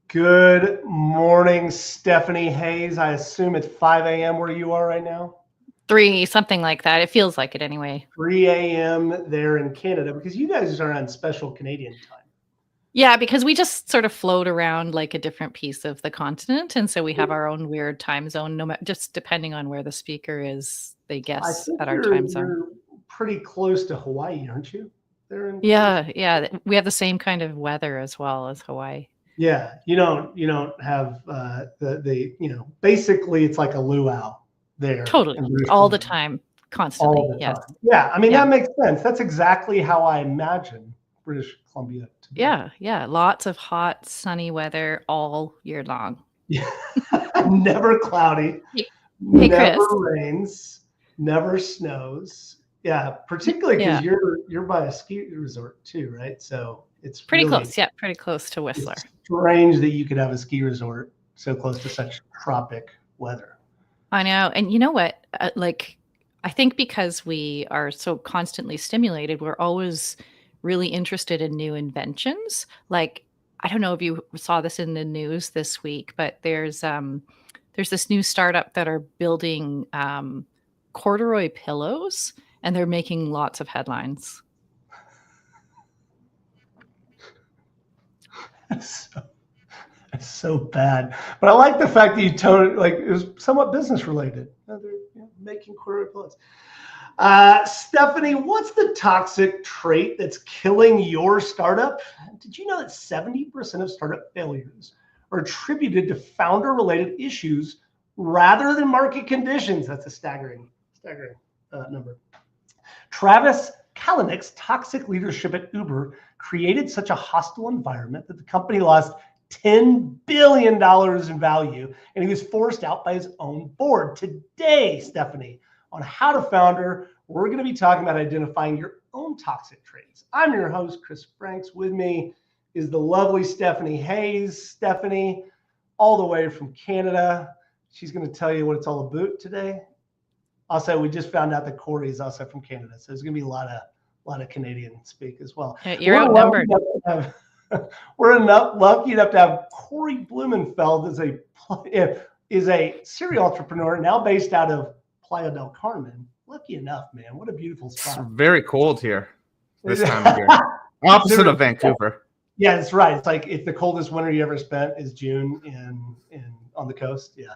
Good morning, Stephanie Hayes. I assume it's 5 a.m. where you are right now? 3, something like that. It feels like it anyway. 3 a.m. there in Canada, because you guys are on special Canadian time. Yeah, because we just sort of float around like a different piece of the continent. And so we have our own weird time zone, just depending on where the speaker is, they guess at our time zone. You're pretty close to Hawaii, aren't you? Yeah. We have the same kind of weather as well as Hawaii. Yeah, you don't have basically it's like a luau there. Totally, all the time, constantly. All the time. Yeah, I mean, that makes sense. That's exactly how I imagine British Columbia to be. Yeah, lots of hot, sunny weather all year long. Yeah, never cloudy, hey, never Chris. rains, never snows. Yeah, particularly because you're by a ski resort too, right? So it's pretty really close. Yeah, pretty close to Whistler. It's strange that you could have a ski resort so close to such tropic weather. I know. And you know what? I think because we are so constantly stimulated, we're always really interested in new inventions. Like, I don't know if you saw this in the news this week, but there's this new startup that are building corduroy pillows, and they're making lots of headlines. It's so bad, but I like the fact that you told it was somewhat business related. They're making corduroy pillows. Stephanie, what's the toxic trait that's killing your startup? Did you know that 70% of startup failures are attributed to founder-related issues rather than market conditions? That's a staggering number. Travis Kalanick's toxic leadership at Uber created such a hostile environment that the company lost $10 billion in value, and he was forced out by his own board. Today, Stephanie, on How to Founder, we're going to be talking about identifying your own toxic traits. I'm your host, Chris Franks. With me is the lovely Stephanie Hayes. Stephanie, all the way from Canada. She's going to tell you what it's all about today. Also, we just found out that Cory is also from Canada, so there's going to be a lot of Canadian speak as well. Yeah, you're outnumbered. We're lucky enough to have Cory Blumenfeld is a serial entrepreneur now based out of Playa del Carmen. Lucky enough, man. What a beautiful spot. It's very cold here this time of year. Opposite of Vancouver. Yeah, that's right. It's like if the coldest winter you ever spent is June on the coast. Yeah.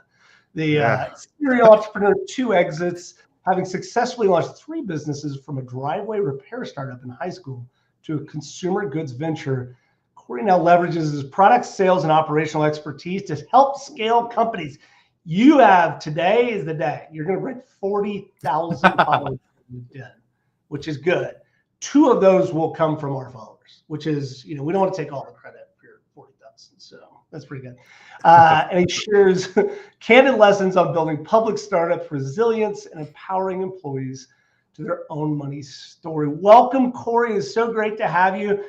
The serial entrepreneur, 2 exits, having successfully launched 3 businesses from a driveway repair startup in high school to a consumer goods venture. Cory now leverages his product sales and operational expertise to help scale companies. Today is the day. You're going to break 40,000 followers, which is good. 2 of those will come from our followers, which is, we don't want to take all the credit for your 40,000. So that's pretty good. And he shares candid lessons on building public startups, resilience, and empowering employees to their own money story. Welcome, Cory. It's so great to have you.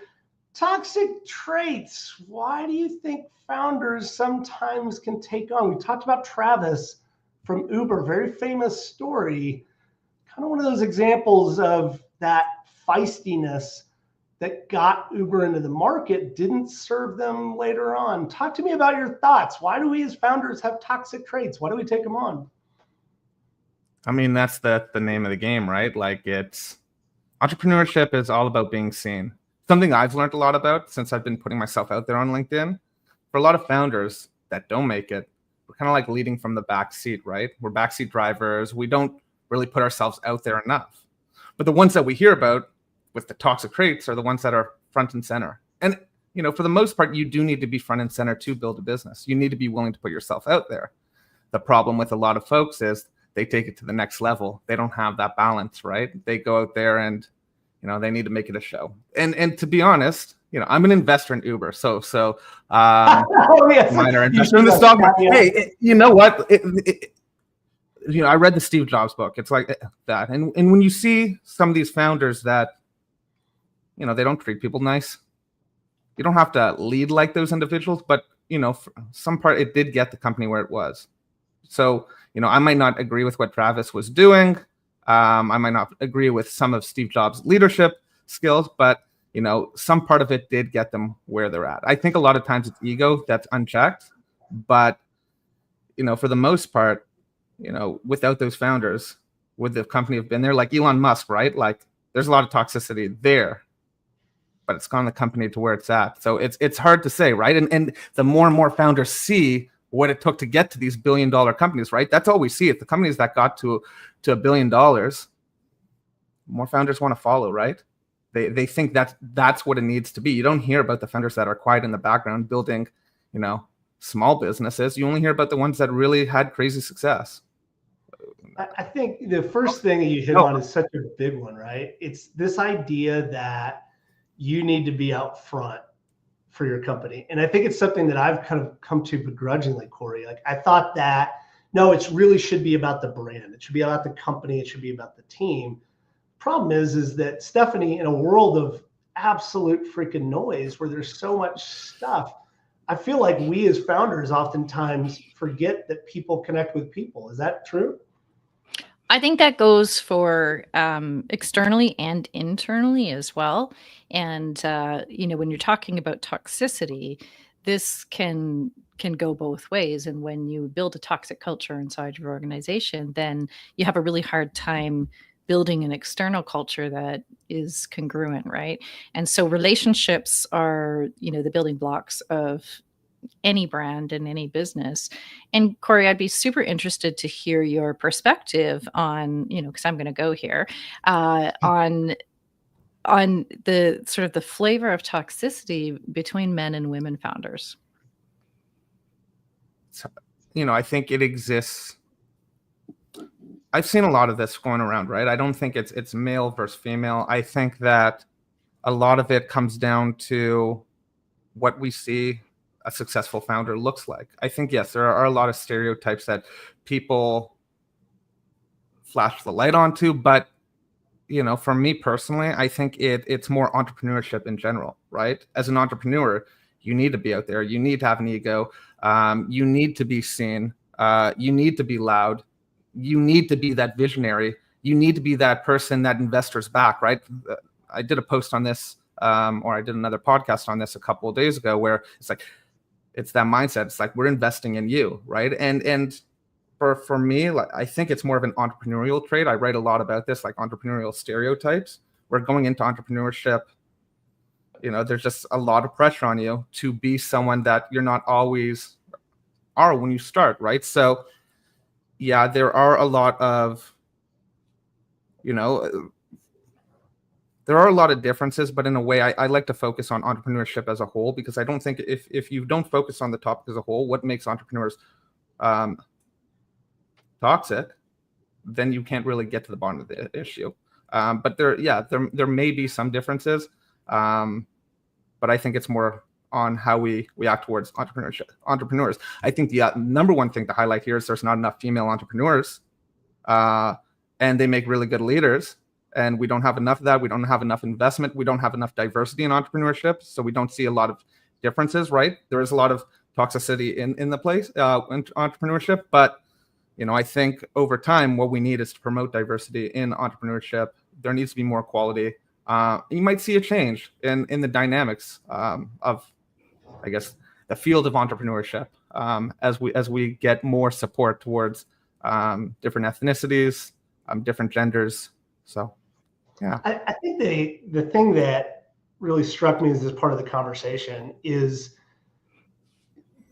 Toxic traits. Why do you think founders sometimes can take on? We talked about Travis from Uber, very famous story. Kind of one of those examples of that feistiness that got Uber into the market, didn't serve them later on. Talk to me about your thoughts. Why do we as founders have toxic traits? Why do we take them on? I mean, that's the name of the game, right? Like, entrepreneurship is all about being seen. Something I've learned a lot about since I've been putting myself out there on LinkedIn. For a lot of founders that don't make it, we're kind of like leading from the back seat, right? We're backseat drivers. We don't really put ourselves out there enough. But the ones that we hear about with the toxic traits are the ones that are front and center. And, for the most part, you do need to be front and center to build a business. You need to be willing to put yourself out there. The problem with a lot of folks is they take it to the next level. They don't have that balance, right? They go out there and, they need to make it a show. And to be honest, I'm an investor in Uber. So minor investor in the stock market. Hey, you know what? I read the Steve Jobs book. It's like that. And when you see some of these founders that, they don't treat people nice, you don't have to lead like those individuals, but, for some part, it did get the company where it was. So, I might not agree with what Travis was doing. I might not agree with some of Steve Jobs' leadership skills, but, some part of it did get them where they're at. I think a lot of times it's ego that's unchecked, but, for the most part, without those founders, would the company have been there? Like Elon Musk, right? Like there's a lot of toxicity there, but it's gone the company to where it's at. So it's hard to say, right? And the more and more founders see what it took to get to these $1 billion companies, right? That's all we see. It's the companies that got to $1 billion, more founders want to follow, right? They think that's what it needs to be. You don't hear about the founders that are quiet in the background building, small businesses. You only hear about the ones that really had crazy success. I think the first thing that you hit on is such a big one, right? It's this idea that you need to be out front for your company. And I think it's something that I've kind of come to begrudgingly, Cory. Like I thought that, no, it really should be about the brand. It should be about the company. It should be about the team. Problem is that Stephanie, in a world of absolute freaking noise where there's so much stuff, I feel like we as founders oftentimes forget that people connect with people. Is that true? I think that goes for externally and internally as well. And, when you're talking about toxicity, this can go both ways. And when you build a toxic culture inside your organization, then you have a really hard time building an external culture that is congruent, right? And so relationships are, the building blocks of any brand and any business. And Cory, I'd be super interested to hear your perspective on, because I'm going to go here, on the sort of the flavor of toxicity between men and women founders. So, I think it exists. I've seen a lot of this going around, right? I don't think it's male versus female. I think that a lot of it comes down to what we see a successful founder looks like. I think, yes, there are a lot of stereotypes that people flash the light onto, but, for me personally, I think it's more entrepreneurship in general, right? As an entrepreneur, you need to be out there. You need to have an ego. You need to be seen. You need to be loud. You need to be that visionary. You need to be that person that investors back, right? I did a post on this, or I did another podcast on this a couple of days ago, where it's like, it's that mindset. It's like, we're investing in you, right? And for me, like, I think it's more of an entrepreneurial trait. I write a lot about this, like entrepreneurial stereotypes. We're going into entrepreneurship, there's just a lot of pressure on you to be someone that you're not always are when you start, right? So yeah, there are a lot of, there are a lot of differences, but in a way, I like to focus on entrepreneurship as a whole, because I don't think if you don't focus on the topic as a whole, what makes entrepreneurs toxic, then you can't really get to the bottom of the issue. But there may be some differences, but I think it's more on how we act towards entrepreneurs. I think the number one thing to highlight here is there's not enough female entrepreneurs, and they make really good leaders. And we don't have enough of that. We don't have enough investment. We don't have enough diversity in entrepreneurship. So we don't see a lot of differences, right? There is a lot of toxicity in the place, in entrepreneurship. But, I think over time, what we need is to promote diversity in entrepreneurship. There needs to be more quality. You might see a change in the dynamics of, I guess, the field of entrepreneurship as we get more support towards different ethnicities, different genders. So, yeah. I think the thing that really struck me as this part of the conversation is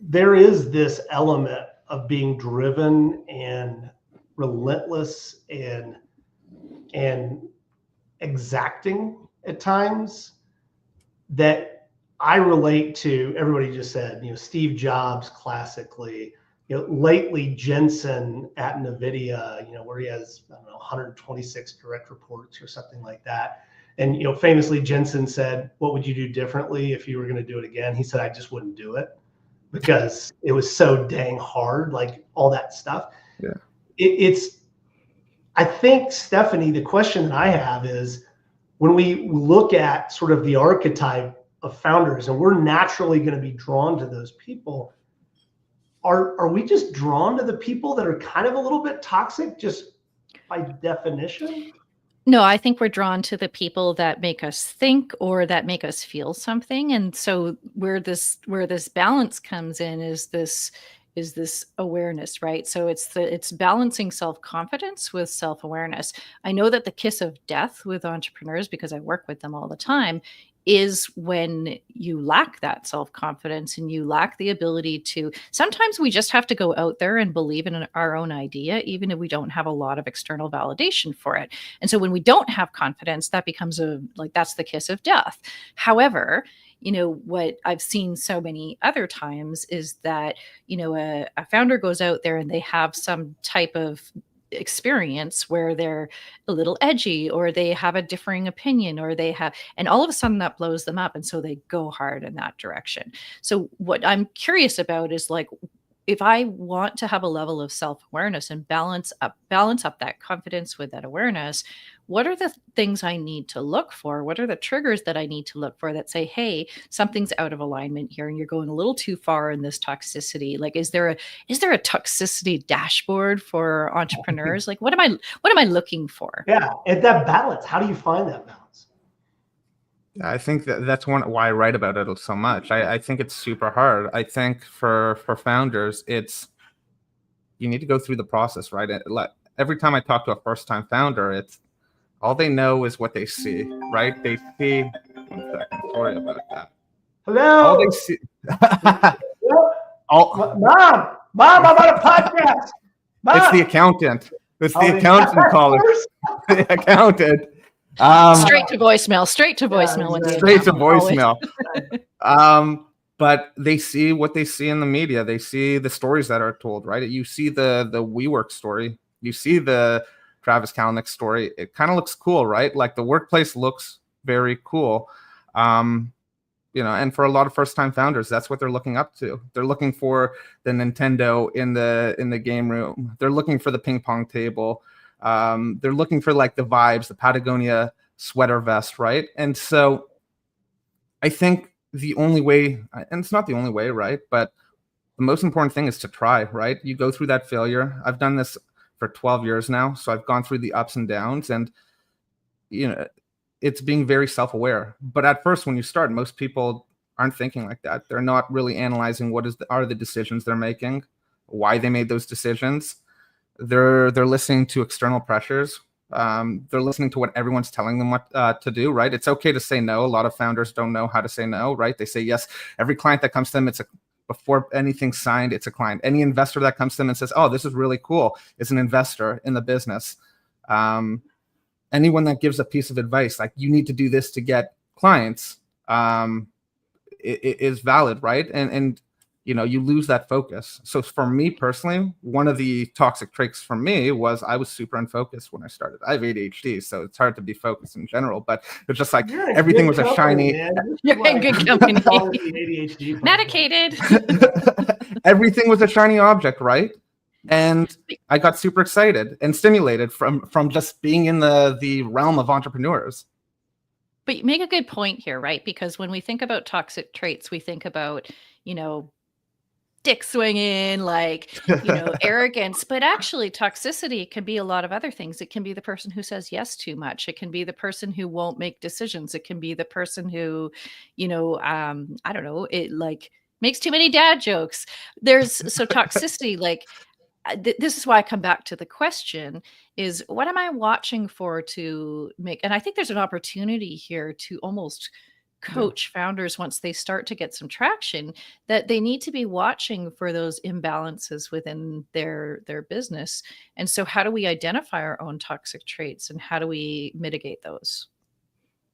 there is this element of being driven and relentless and exacting at times that I relate to. Everybody just said, Steve Jobs classically, lately Jensen at NVIDIA, where he has, 126 direct reports or something like that. And, famously Jensen said, what would you do differently if you were going to do it again? He said, I just wouldn't do it because it was so dang hard, like all that stuff. Yeah. it's, I think, Stephanie, the question that I have is, when we look at sort of the archetype of founders, and we're naturally going to be drawn to those people, are we just drawn to the people that are kind of a little bit toxic just by definition? No, I think we're drawn to the people that make us think or that make us feel something. And so where this balance comes in is this awareness, right? So it's balancing self-confidence with self-awareness. I know that the kiss of death with entrepreneurs, because I work with them all the time, is when you lack that self-confidence and you lack the ability to, sometimes we just have to go out there and believe in our own idea, even if we don't have a lot of external validation for it. And so when we don't have confidence, that becomes that's the kiss of death. However, what I've seen so many other times is that, a founder goes out there and they have some type of experience where they're a little edgy, or they have a differing opinion, or and all of a sudden that blows them up. And so they go hard in that direction. So what I'm curious about is, like, if I want to have a level of self-awareness and balance up that confidence with that awareness, what are the things I need to look for? What are the triggers that I need to look for that say, hey, something's out of alignment here and you're going a little too far in this toxicity? Like, is there a toxicity dashboard for entrepreneurs? Like, what am I looking for? Yeah, and that balance, how do you find that balance? I think that's why I write about it so much. I think it's super hard. I think for founders, you need to go through the process, right? Every time I talk to a first-time founder, it's all they know is what they see, right? They see. 1 second, sorry about that. Hello. All they see. Mom, I'm on a podcast. Mom. It's the accountant. It's the accountant calling. The accountant. Straight to voicemail. Straight to voicemail. But they see what they see in the media. They see the stories that are told, right? You see the WeWork story. You see the Travis Kalanick story. It kind of looks cool, right? Like, the workplace looks very cool. And for a lot of first-time founders, that's what they're looking up to. They're looking for the Nintendo in the game room. They're looking for the ping pong table. They're looking for, like, the vibes, the Patagonia sweater vest, right? And so I think the only way, and it's not the only way, right? But the most important thing is to try, right? You go through that failure. I've done this for 12 years now. So I've gone through the ups and downs, and, it's being very self-aware. But at first, when you start, most people aren't thinking like that. They're not really analyzing what are the decisions they're making, why they made those decisions. They're listening to external pressures. They're listening to what everyone's telling them what to do, right? It's okay to say no. A lot of founders don't know how to say no, right? They say yes. Every client that comes to them, before anything's signed, it's a client. Any investor that comes to them and says, oh, this is really cool, is an investor in the business. Anyone that gives a piece of advice, like, you need to do this to get clients, is valid, right? And you lose that focus. So for me personally, one of the toxic traits for me was I was super unfocused when I started. I have ADHD, so it's hard to be focused in general, but it's just like everything was a shiny. You're in good company. Medicated. Everything was a shiny object, right? And I got super excited and stimulated from just being in the realm of entrepreneurs. But you make a good point here, right? Because when we think about toxic traits, we think about, dick swinging, like, arrogance. But actually, toxicity can be a lot of other things. It can be the person who says yes too much. It can be the person who won't make decisions. It can be the person who, I don't know, it, like, makes too many dad jokes. So toxicity, like, this is why I come back to the question is, what am I watching for to make? And I think there's an opportunity here to almost coach founders once they start to get some traction, that they need to be watching for those imbalances within their business. And so how do we identify our own toxic traits, and how do we mitigate those?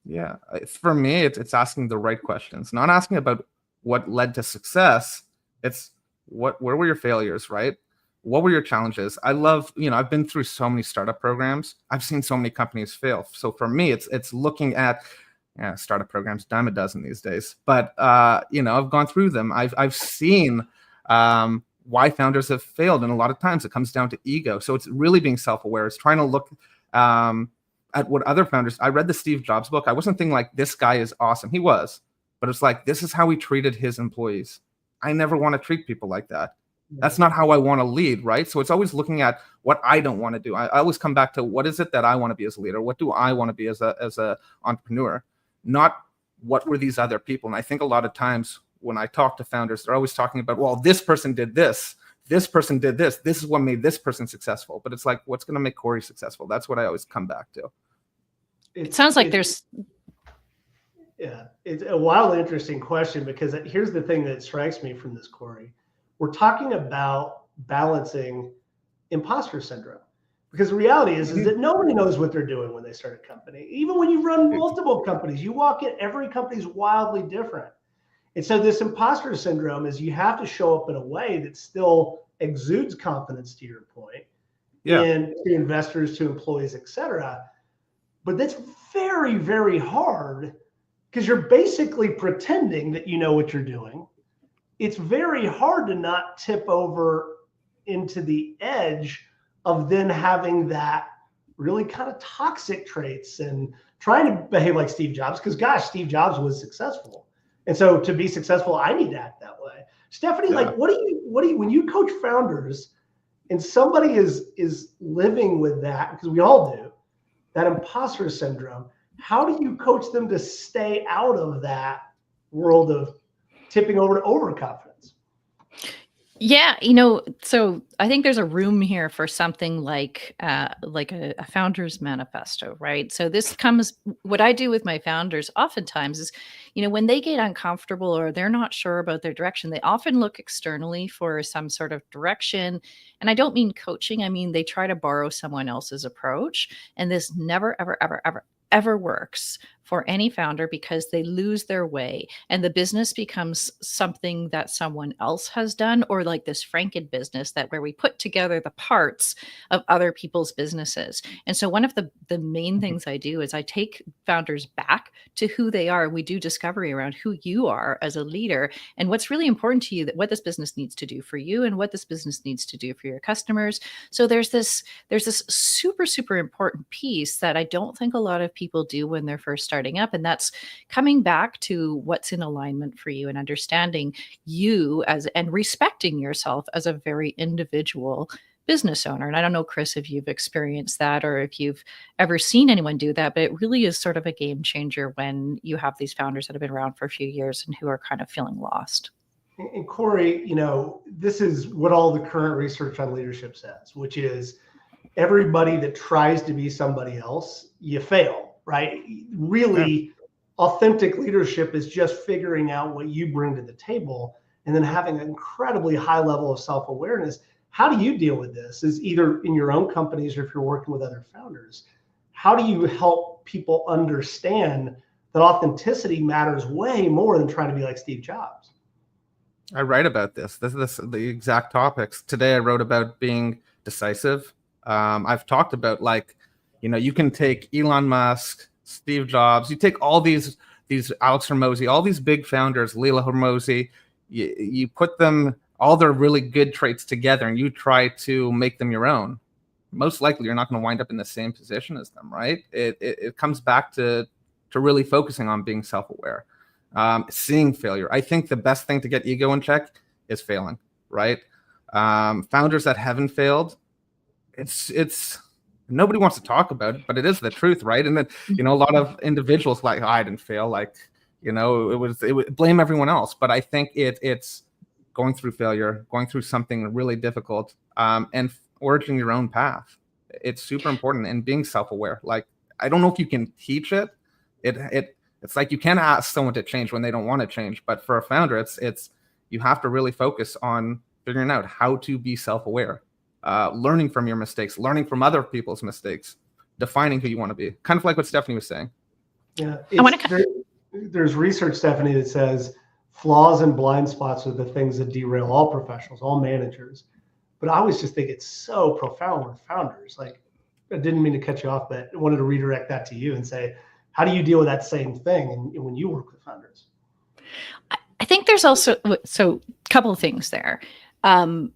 Yeah, for me, it's asking the right questions, not asking about what led to success. It's where were your failures, right? What were your challenges? I love, I've been through so many startup programs. I've seen so many companies fail. So for me, it's looking at startup programs, dime a dozen these days. But I've gone through them. I've seen why founders have failed. And a lot of times it comes down to ego. So it's really being self-aware. It's trying to look at what other founders. I read the Steve Jobs book. I wasn't thinking like, this guy is awesome. He was, but it's like, this is how he treated his employees. I never want to treat people like that. That's not how I want to lead, right? So it's always looking at what I don't want to do. I always come back to, what is it that I want to be as a leader? What do I want to be as a entrepreneur? Not what were these other people. And I think a lot of times when I talk to founders, they're always talking about, well, this person did this. This person did this. This is what made this person successful. But it's like, what's going to make Cory successful? That's what I always come back to. It sounds like there's... Yeah, it's a wildly interesting question, because here's the thing that strikes me from this, Cory. We're talking about balancing imposter syndrome, because the reality is that nobody knows what they're doing when they start a company. Even when you run multiple companies, you walk in, every company's wildly different. And so this imposter syndrome is, you have to show up in a way that still exudes confidence, to your point, and to investors, to employees, et cetera. But that's very, very hard, because you're basically pretending that you know what you're doing. It's very hard to not tip over into the edge of then having that really kind of toxic traits and trying to behave like Steve Jobs, because gosh, Steve Jobs was successful. And so to be successful, I need to act that way. Stephanie, like, what do you, when you coach founders and somebody is living with that, because we all do, that imposter syndrome, how do you coach them to stay out of that world of tipping over to overconfidence? Yeah, so I think there's a room here for something like a founder's manifesto, right? So this comes, what I do with my founders oftentimes is, when they get uncomfortable or they're not sure about their direction, they often look externally for some sort of direction. And I don't mean coaching. I mean, they try to borrow someone else's approach. And this never, ever, ever, ever, ever works for any founder, because they lose their way and the business becomes something that someone else has done, or like this Franken business where we put together the parts of other people's businesses. And so one of the main things I do is I take founders back to who they are. We do discovery around who you are as a leader and what's really important to you, that what this business needs to do for you and what this business needs to do for your customers. So there's this super, super important piece that I don't think a lot of people do when they're first starting up. And that's coming back to what's in alignment for you and understanding you and respecting yourself as a very individual business owner. And I don't know, Chris, if you've experienced that or if you've ever seen anyone do that, but it really is sort of a game changer when you have these founders that have been around for a few years and who are kind of feeling lost. And Cory, this is what all the current research on leadership says, which is everybody that tries to be somebody else, you fail. Right? Really, authentic leadership is just figuring out what you bring to the table and then having an incredibly high level of self-awareness. How do you deal with this? Is either in your own companies or if you're working with other founders, how do you help people understand that authenticity matters way more than trying to be like Steve Jobs? I write about this. This is the exact topics. Today I wrote about being decisive. I've talked about you can take Elon Musk, Steve Jobs, you take all these Alex Hormozi, all these big founders, Leila Hormozi, you put them, all their really good traits together and you try to make them your own. Most likely you're not going to wind up in the same position as them, right? It comes back to really focusing on being self-aware, seeing failure. I think the best thing to get ego in check is failing, right? Founders that haven't failed, it's nobody wants to talk about it, but it is the truth, right? And then, a lot of individuals like, I didn't fail, it would blame everyone else. But I think it's going through failure, going through something really difficult, and forging your own path. It's super important, and being self-aware. I don't know if you can teach it. It's like you can't ask someone to change when they don't want to change. But for a founder, it's you have to really focus on figuring out how to be self-aware. Learning from your mistakes, learning from other people's mistakes, defining who you want to be. Kind of like what Stephanie was saying. Yeah, there's research, Stephanie, that says flaws and blind spots are the things that derail all professionals, all managers. But I always just think it's so profound with founders. I didn't mean to cut you off, but I wanted to redirect that to you and say, how do you deal with that same thing when you work with founders? I think there's also, so a couple of things there. Um,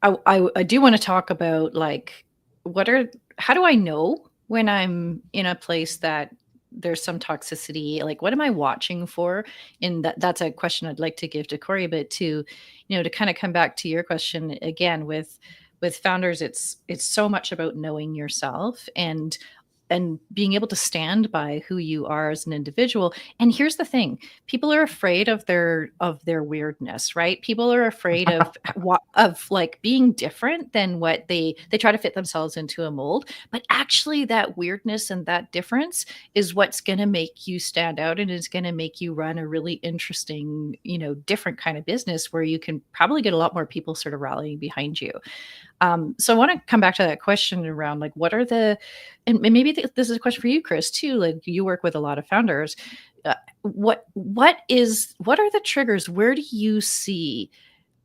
I do want to talk about like how do I know when I'm in a place that there's some toxicity? Like, what am I watching for? And that's a question I'd like to give to Cory, but to kind of come back to your question again with founders, it's so much about knowing yourself and being able to stand by who you are as an individual. And here's the thing, people are afraid of their weirdness, right? People are afraid of like being different than what they try to fit themselves into a mold. But actually that weirdness and that difference is what's going to make you stand out, and is going to make you run a really interesting, different kind of business where you can probably get a lot more people sort of rallying behind you. So I want to come back to that question around like, what are and maybe this is a question for you, Chris, too. Like, you work with a lot of founders. What are the triggers? Where do you see,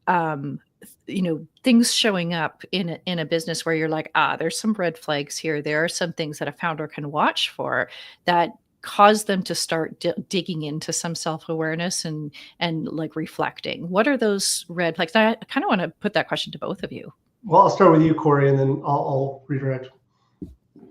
things showing up in a business where you're like, there's some red flags here. There are some things that a founder can watch for that cause them to start digging into some self-awareness and like reflecting. What are those red flags? I kind of want to put that question to both of you. Well, I'll start with you, Cory, and then I'll redirect.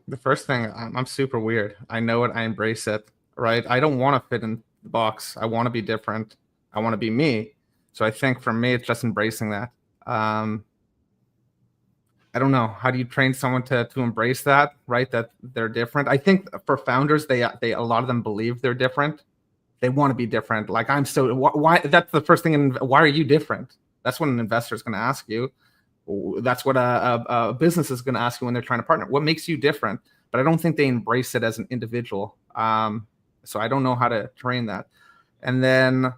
The first thing, I'm super weird. I know it. I embrace it, right? I don't want to fit in the box. I want to be different. I want to be me. So I think for me, it's just embracing that. I don't know. How do you train someone to embrace that, right? That they're different. I think for founders, they a lot of them believe they're different. They want to be different. Like, why? That's the first thing. Why are you different? That's what an investor is going to ask you. That's what a business is going to ask you when they're trying to partner. What makes you different? But I don't think they embrace it as an individual. So I don't know how to train that. And then,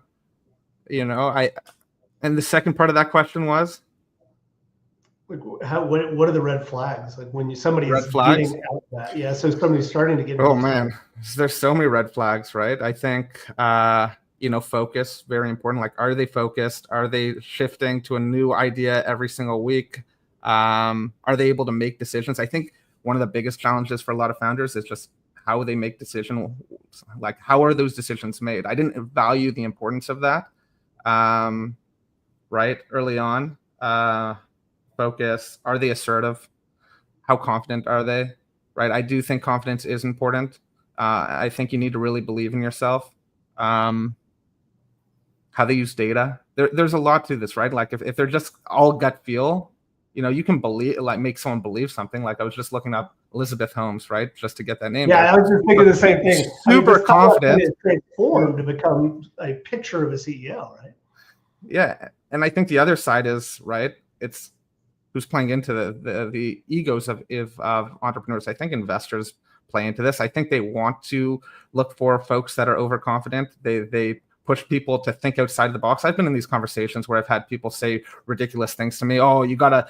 and the second part of that question was, like, what are the red flags? Like when somebody red is flags? getting out of that. Yeah. So somebody's starting to get. Oh man, there's so many red flags, right? I think, focus, very important. Like, are they focused? Are they shifting to a new idea every single week? Are they able to make decisions? I think one of the biggest challenges for a lot of founders is just how they make decisions. Like, how are those decisions made? I didn't value the importance of that, right? Early on, focus. Are they assertive? How confident are they? Right? I do think confidence is important. I think you need to really believe in yourself. How they use data. There's a lot to this, right? Like, if they're just all gut feel, you can make someone believe something. Like, I was just looking up Elizabeth Holmes, right? Just to get that name. Yeah, I was just thinking the same thing. Super confident. Transformed to become a picture of a CEO, right? Yeah. And I think the other side is, right, it's who's playing into the egos of entrepreneurs. I think investors play into this. I think they want to look for folks that are overconfident. They push people to think outside the box. I've been in these conversations where I've had people say ridiculous things to me. Oh, you gotta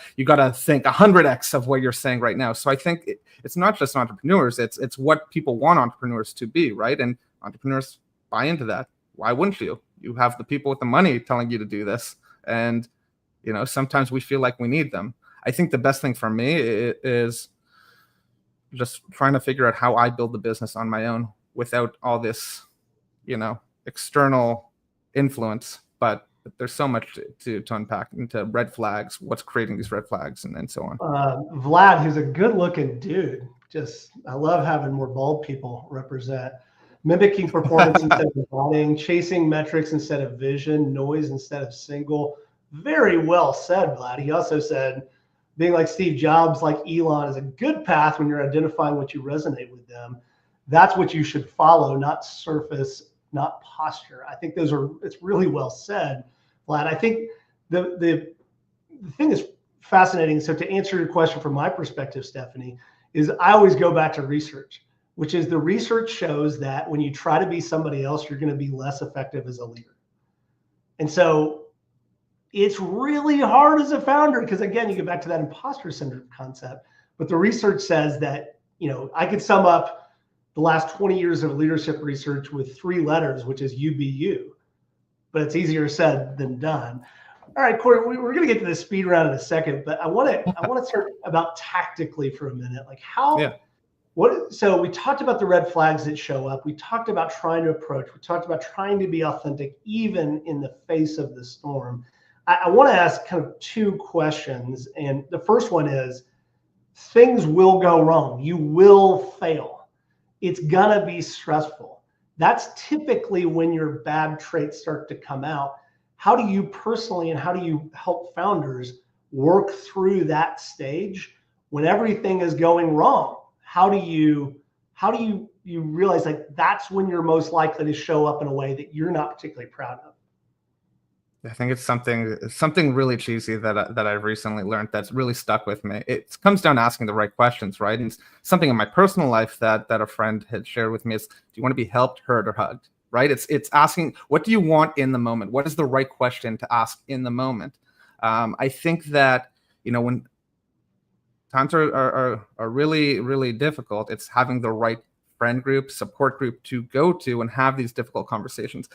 think 100x of what you're saying right now. So I think it's not just entrepreneurs. It's what people want entrepreneurs to be, right? And entrepreneurs buy into that. Why wouldn't you? You have the people with the money telling you to do this, and sometimes we feel like we need them. I think the best thing for me is just trying to figure out how I build the business on my own without all this, external influence. But there's so much to unpack into red flags, what's creating these red flags, and so on. Vlad, who's a good-looking dude. I love having more bald people represent. Mimicking performance instead of embodying, chasing metrics instead of vision, noise instead of single. Very well said, Vlad. He also said, being like Steve Jobs, like Elon, is a good path when you're identifying what you resonate with them. That's what you should follow, not surface, not posture. I think it's really well said, Vlad. I think the thing that's fascinating, so to answer your question from my perspective, Stephanie, is I always go back to research, which is the research shows that when you try to be somebody else, you're going to be less effective as a leader. And so it's really hard as a founder because, again, you get back to that imposter syndrome concept. But the research says that, I could sum up the last 20 years of leadership research with 3 letters, which is you be you. But it's easier said than done. All right, Cory, we're going to get to the speed round in a second, but I want to start about tactically for a minute. Like so we talked about the red flags that show up. We talked about trying to approach. We talked about trying to be authentic, even in the face of the storm. I want to ask kind of two questions. And the first one is, things will go wrong. You will fail. It's going to be stressful. That's typically when your bad traits start to come out. How do you personally and how do you help founders work through that stage when everything is going wrong? How do you realize like that's when you're most likely to show up in a way that you're not particularly proud of? I think it's something really cheesy that I've recently learned that's really stuck with me. It comes down to asking the right questions, right? And something in my personal life that a friend had shared with me is, do you want to be helped, heard, or hugged? Right? It's asking, what do you want in the moment? What is the right question to ask in the moment? I think that, when times are really, really difficult, it's having the right friend group, support group to go to and have these difficult conversations.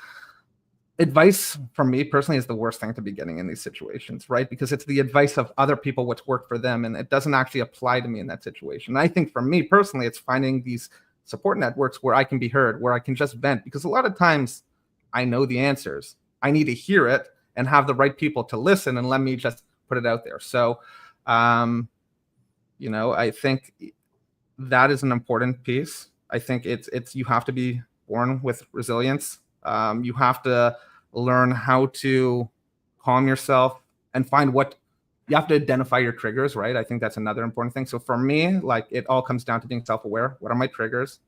Advice from me personally is the worst thing to be getting in these situations, right? Because it's the advice of other people, what's worked for them, and it doesn't actually apply to me in that situation. And I think for me personally, it's finding these support networks where I can be heard, where I can just vent, because a lot of times I know the answers. I need to hear it and have the right people to listen and let me just put it out there. So, I think that is an important piece. I think it's you have to be born with resilience. You have to learn how to calm yourself and find what you have to identify your triggers, right? I think that's another important thing. So for me, like, it all comes down to being self-aware. What are my triggers?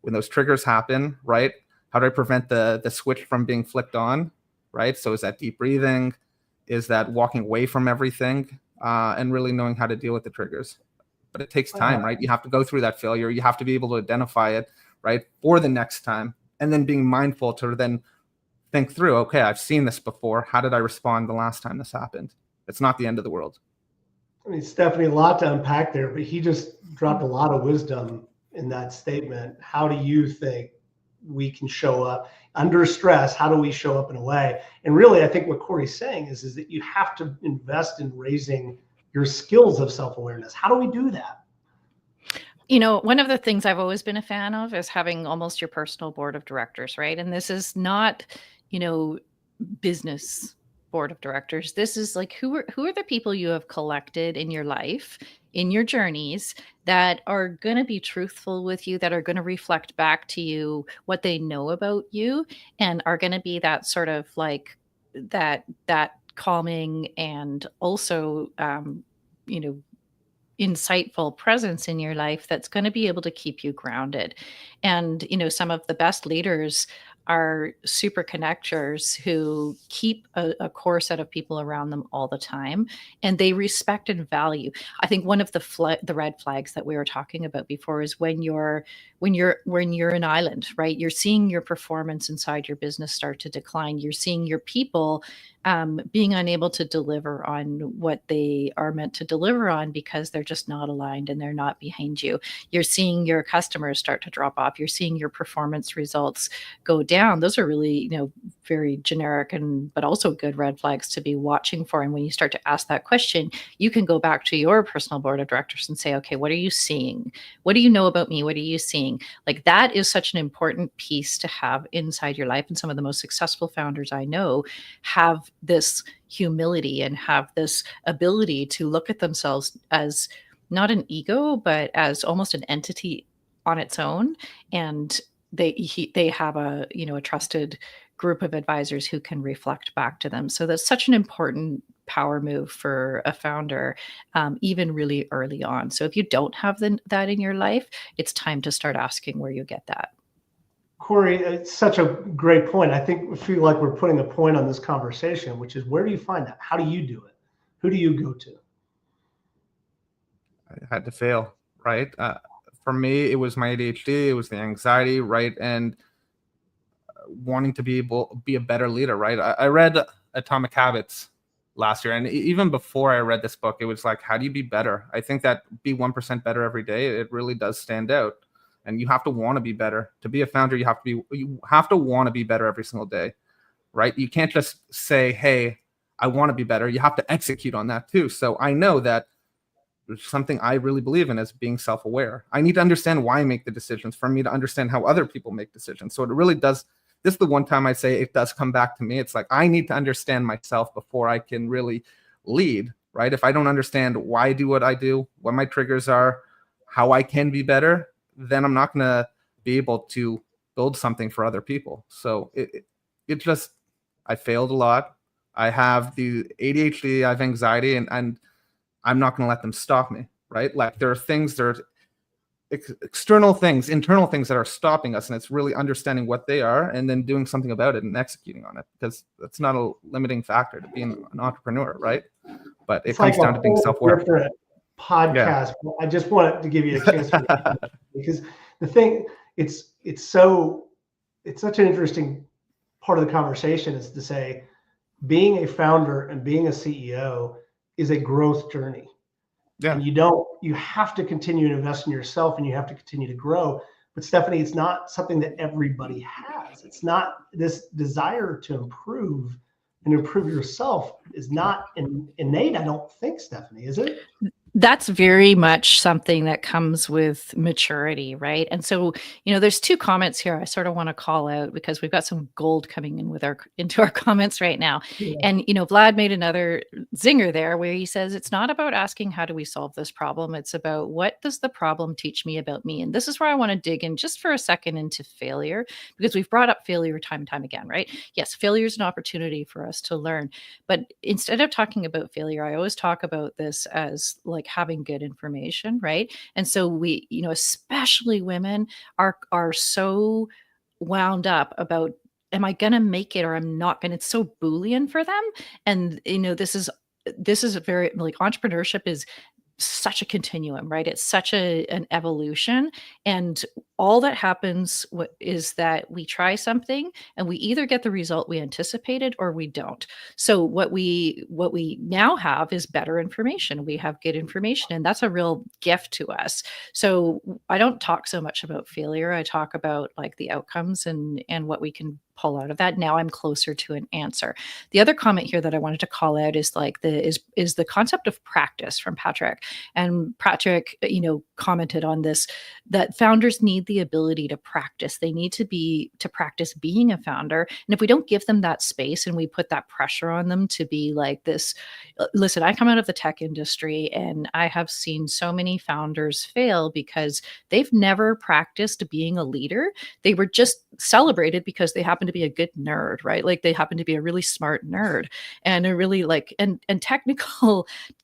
When those triggers happen, right? How do I prevent the switch from being flipped on, right? So is that deep breathing? Is that walking away from everything? And really knowing how to deal with the triggers. But it takes time, right? You have to go through that failure. You have to be able to identify it, right, for the next time. And then being mindful to then think through, okay, I've seen this before. How did I respond the last time this happened? It's not the end of the world. I mean, Stephanie, a lot to unpack there, but he just dropped a lot of wisdom in that statement. How do you think we can show up under stress? How do we show up in a way? And really, I think what Cory's saying is that you have to invest in raising your skills of self-awareness. How do we do that? One of the things I've always been a fan of is having almost your personal board of directors, right? And this is not, business board of directors. This is like, who are the people you have collected in your life, in your journeys, that are going to be truthful with you, that are going to reflect back to you what they know about you, and are going to be that sort of like that calming and also, insightful presence in your life that's going to be able to keep you grounded. And, some of the best leaders are super connectors who keep a core set of people around them all the time, and they respect and value. I think one of the red flags that we were talking about before is when you're an island, right? You're seeing your performance inside your business start to decline. You're seeing your people being unable to deliver on what they are meant to deliver on because they're just not aligned and they're not behind you. You're seeing your customers start to drop off. You're seeing your performance results go down. Those are really, very generic but also good red flags to be watching for. And when you start to ask that question, you can go back to your personal board of directors and say, okay, what are you seeing? What do you know about me? What are you seeing? Like, that is such an important piece to have inside your life. And some of the most successful founders I know have this humility and have this ability to look at themselves as not an ego, but as almost an entity on its own. And they have a trusted group of advisors who can reflect back to them. So that's such an important power move for a founder, even really early on. So if you don't have that in your life, it's time to start asking where you get that. Cory, it's such a great point. I feel like we're putting a point on this conversation, which is, where do you find that? How do you do it? Who do you go to? I had to fail, right? For me, it was my ADHD, it was the anxiety, right? And wanting to be a better leader, right? I read Atomic Habits last year, and even before I read this book, it was like, how do you be better? I think that be 1% better every day, it really does stand out. And you have to want to be better. To be a founder, you have to want to be better every single day, right? You can't just say, hey, I want to be better. You have to execute on that too. So I know that something I really believe in is being self-aware. I need to understand why I make the decisions for me to understand how other people make decisions. So it really does this is the one time I say it does come back to me. It's like, I need to understand myself before I can really lead, right? If I don't understand why I do what I do, what my triggers are, how I can be better, then I'm not going to be able to build something for other people. So it just, I failed a lot. I have the ADHD, I have anxiety, and I'm not going to let them stop me, right? Like there are external things, internal things that are stopping us, and it's really understanding what they are and then doing something about it and executing on it, because that's not a limiting factor to being an entrepreneur, right? But it comes down to being self-aware. Different podcast. Yeah. I just wanted to give you a chance because the thing, it's such an interesting part of the conversation is to say being a founder and being a CEO is a growth journey. Yeah. And you have to continue to invest in yourself and you have to continue to grow. But Stephanie, it's not something that everybody has. It's not this desire to improve and improve yourself is not innate, I don't think, Stephanie, is it? That's very much something that comes with maturity, right? And so, there's two comments here I sort of want to call out because we've got some gold coming in into our comments right now. Yeah. And, Vlad made another zinger there where he says, it's not about asking, how do we solve this problem? It's about what does the problem teach me about me? And this is where I want to dig in just for a second into failure, because we've brought up failure time and time again, right? Yes, failure is an opportunity for us to learn. But instead of talking about failure, I always talk about this as like having good information, right? And so we, especially women are so wound up about, am I going to make it or I'm not going to? It's so Boolean for them. And, this is a very, like, entrepreneurship is such a continuum, right? It's such an evolution. And all that happens is that we try something and we either get the result we anticipated or we don't. So what we now have is better information. We have good information, and that's a real gift to us. So I don't talk so much about failure. I talk about like the outcomes and what we can pull out of that. Now I'm closer to an answer. The other comment here that I wanted to call out is like the concept of practice from Patrick. And Patrick, commented on this, that founders need the ability to practice. They need to practice being a founder. And if we don't give them that space and we put that pressure on them to be like this, listen, I come out of the tech industry and I have seen so many founders fail because they've never practiced being a leader. They were just celebrated because they happen to be a good nerd, right? Like they happen to be a really smart nerd and a really and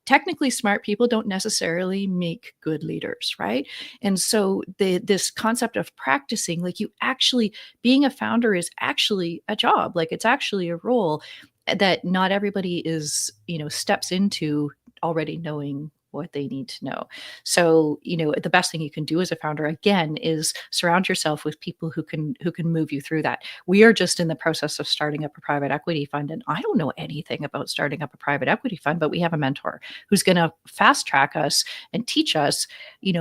technically smart people don't necessarily make good leaders, right? And so this concept of practicing, like being a founder is actually a job, like it's actually a role that not everybody is, steps into already knowing what they need to know. So, the best thing you can do as a founder, again, is surround yourself with people who can move you through that. We are just in the process of starting up a private equity fund, and I don't know anything about starting up a private equity fund, but we have a mentor who's going to fast track us and teach us,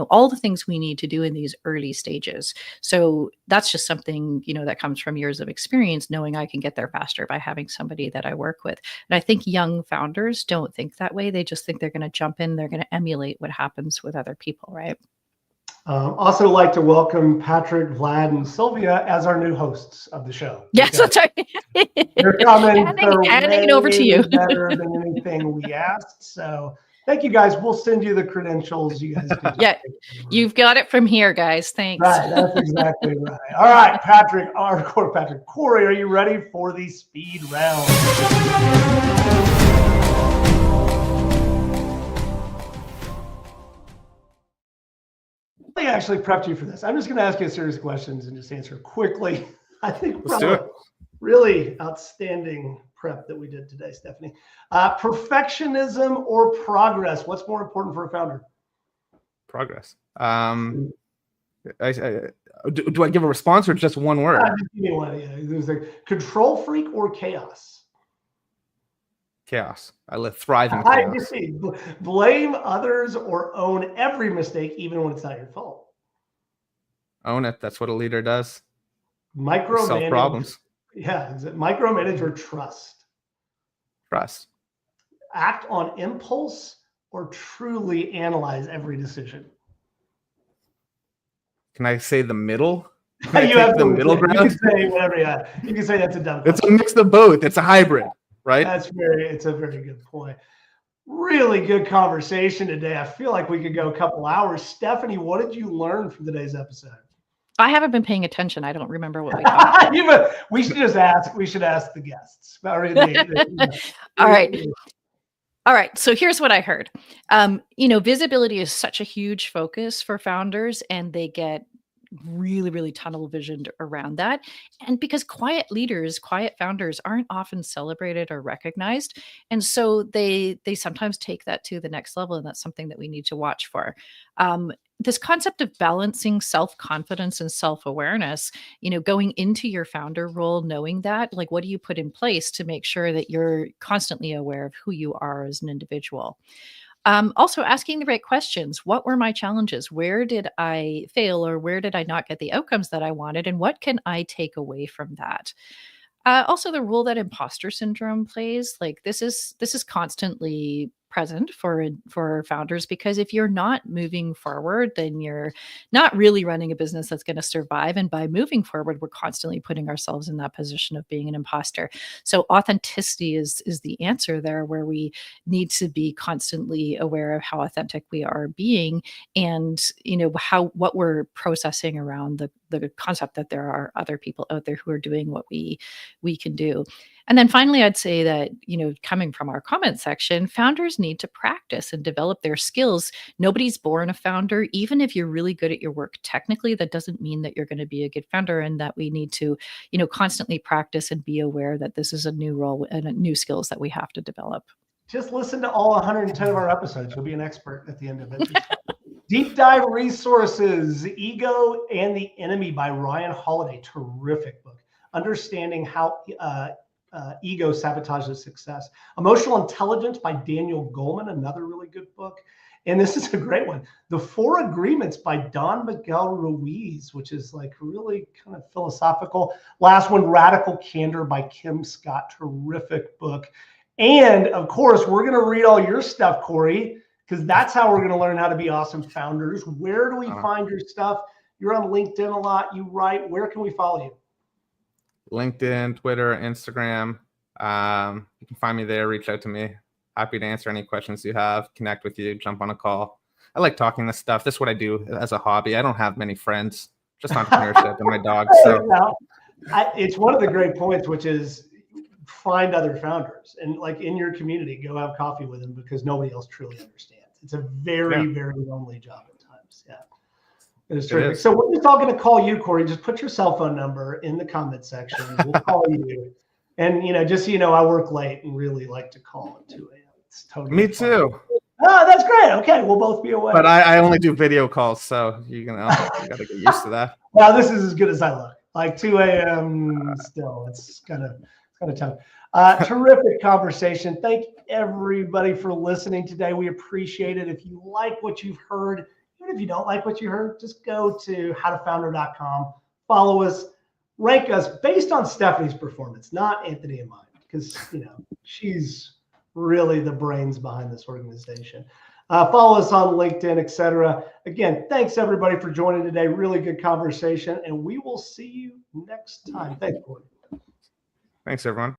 all the things we need to do in these early stages. So that's just something, that comes from years of experience, knowing I can get there faster by having somebody that I work with. And I think young founders don't think that way. They just think they're going to jump in, they're going to emulate what happens with other people, right? Also like to welcome Patrick, Vlad, and Sylvia as our new hosts of the show. Yes, that's right. Your comments are handing it over to you. Better than anything we asked. So thank you, guys. We'll send you the credentials. You guys can yeah, you've got it from here, guys. Thanks. Right, that's exactly right. All right, Patrick, Cory, are you ready for the speed round? I actually prepped you for this. I'm just going to ask you a series of questions and just answer quickly. I think really outstanding prep that we did today, Stephanie. Perfectionism or progress? What's more important for a founder? Progress. Do I give a response or just one word? Just give me one. Yeah. There's like control freak or chaos? Chaos. I thrive in chaos. Blame others or own every mistake, even when it's not your fault? Own it. That's what a leader does. Micromanage. Solve problems. Yeah. Is it micromanage or trust? Trust. Act on impulse or truly analyze every decision? Can I say the middle? I You take have the middle You ground. can say whatever. Yeah, you can say that's a dumb It's question. a mix of both. It's a hybrid, right? It's a very good point. Really good conversation today. I feel like we could go a couple hours. Stephanie, what did you learn from today's episode? I haven't been paying attention. I don't remember what we talked about. We should just ask. We should ask the guests. All right. All right. So here's what I heard. Visibility is such a huge focus for founders, and they get really, really tunnel visioned around that. And because quiet leaders, quiet founders aren't often celebrated or recognized. And so they sometimes take that to the next level. And that's something that we need to watch for. This concept of balancing self-confidence and self-awareness, going into your founder role, knowing that, like, what do you put in place to make sure that you're constantly aware of who you are as an individual? Also asking the right questions. What were my challenges? Where did I fail, or where did I not get the outcomes that I wanted? And what can I take away from that? Also, the role that imposter syndrome plays, like this is constantly present for founders, because if you're not moving forward, then you're not really running a business that's going to survive. And by moving forward, we're constantly putting ourselves in that position of being an imposter. So authenticity is the answer there, where we need to be constantly aware of how authentic we are being, and what we're processing around the concept that there are other people out there who are doing what we can do. And then finally, I'd say that, coming from our comment section, founders need to practice and develop their skills. Nobody's born a founder. Even if you're really good at your work technically, that doesn't mean that you're going to be a good founder, and that we need to, constantly practice and be aware that this is a new role and new skills that we have to develop. Just listen to all 110 of our episodes. You'll be an expert at the end of it. Deep dive resources, Ego and the Enemy by Ryan Holiday. Terrific book. Understanding how ego sabotages success. Emotional Intelligence by Daniel Goleman, another really good book. And this is a great one. The Four Agreements by Don Miguel Ruiz, which is like really kind of philosophical. Last one, Radical Candor by Kim Scott. Terrific book. And of course, we're going to read all your stuff, Cory, because that's how we're going to learn how to be awesome founders. Where do we find your stuff? You're on LinkedIn a lot. You write. Where can we follow you? LinkedIn, Twitter, Instagram. You can find me there. Reach out to me. Happy to answer any questions you have, connect with you, jump on a call. I like talking this stuff. This is what I do as a hobby. I don't have many friends, just entrepreneurship and my dogs. So it's one of the great points, which is find other founders and, like, in your community, go have coffee with them, because nobody else truly understands. It's a very, very lonely job at times. Yeah. It is terrific. So we're just all going to call you, Cory. Just put your cell phone number in the comment section. We'll call you. And, just so you know, I work late and really like to call at 2 a.m. It's totally Me fun. too. Oh, that's great. Okay, we'll both be away. But I only do video calls, so you got to get used to that. Well, this is as good as I look. Like 2 a.m. still. It's kind of tough. Terrific conversation. Thank everybody for listening today. We appreciate it. If you like what you've heard, even if you don't like what you heard, just go to howtofounder.com, follow us, rank us based on Stephanie's performance, not Anthony and mine, because she's really the brains behind this organization. Follow us on LinkedIn, etc. Again, thanks everybody for joining today. Really good conversation, and we will see you next time. Thanks, Cory. Thanks, everyone.